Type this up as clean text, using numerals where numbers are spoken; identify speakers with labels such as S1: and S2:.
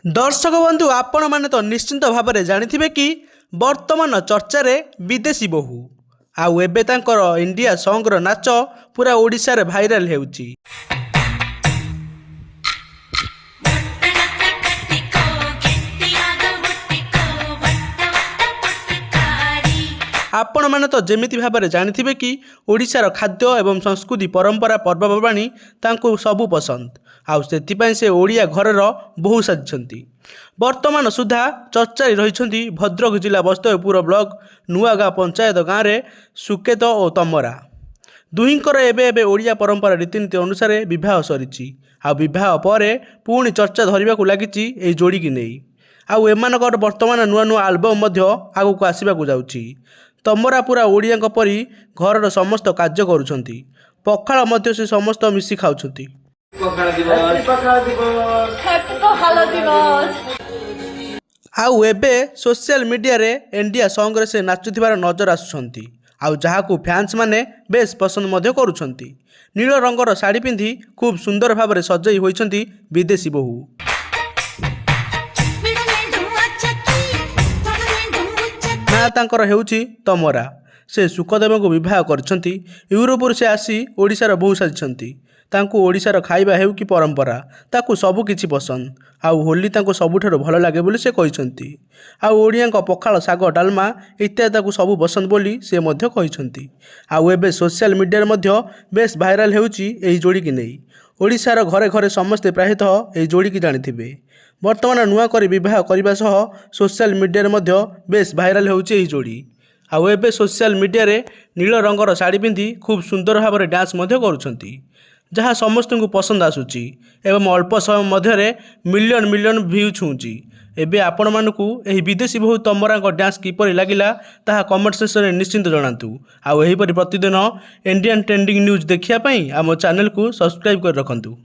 S1: दर्शक बंधु आपण मैंने तो निश्चिंत भाव में जानी कि वर्तमान चर्चार विदेशी बहु आउ एबे तांकर इंडिया सॉन्ग नाच पूरा ओडिशा रे भाइराल हेउची। आपण मैंने तो जेमिति भाव में जानी कि ओडिशार खाद्य एवं संस्कृति परंपरा पर्वपर्वाणी तांको सबु पसंद आउ सेतिपाई से ओडिया घरर बहु साजिछंती। वर्तमान सुधा चर्चा रही भद्रक जिला बस्तवपुर ब्लॉक नुआगाँ पंचायत गाँव में सुकेत और तमरा दुहींकर एबे एबे ओडिया परंपरा रीतिनीति अनुसार विवाह सरी विवाह पर पुणी चर्चा धरने को लगी यही जोड़ी की नहीं आउ एमानकर वर्तमान नुआ नुआ आल्बम आगक आसवाक जाउची। तमरा पूरा ओडिया परी घर समस्त कार्य करुछंती। पखाल मध्य से समस्त मिसी खाउछंती। आउ एबे सोशल मीडिया रे इंडिया सॉन्ग रे से नाचुथिबार नजर आसुछंती आउ जहाकू फैंस माने बेस पसंद मध्य करुछंती। नील रंगर साड़ी पिंधि खूब सुंदर भाव में सजई होइछंती विदेशी बहु। ना तांकर हेउची तमरा से सुखदेव को विवाह करछंती। यूरोप से आसी ओडिशार बहु साजिछंती। तांकू ओडिशार खाइबा हेउ कि परंपरा ताकू सबु किछि पसंद आउ होली तांकू सबुठारु भल लागे बोली से कहिछंती। आउ ओडियाक पखाल साग डालमा इत्यादि ताकू सबु पसंद बोली से मध्य कहिछंती। आउ एबे सोशल मीडिया मध्य बेस भाइराल हेउची एही जोड़ी की नहीं। ओडिशार घरे घरे समस्ते प्रायतः एही जोड़ी की जानिथिबे। वर्तमान नुआ करी विवाह करने सह सोशल मीडिया मध्य बेस भाइराल होउची एही जोड़ी। आउ एबे सोशल मीडिया रे नील रंगर साड़ी पिंधि खूब सुंदर भाव में डांस मध्य करुछंती जहाँ समस्त को पसंद आसुची एवं अल्प समय मध्य मिलियन मिलियन व्यू छूची। एबे आपण मानकू एही विदेशी बहु तमरा डांस किपरि लागिला ताहा कमेंट सेक्शन में निश्चिंत जणातु। आउ एहीपरि प्रतिदिन इंडियन ट्रेंडिंग न्यूज देखिया पई आम चैनल को सब्सक्राइब कर रखंतु।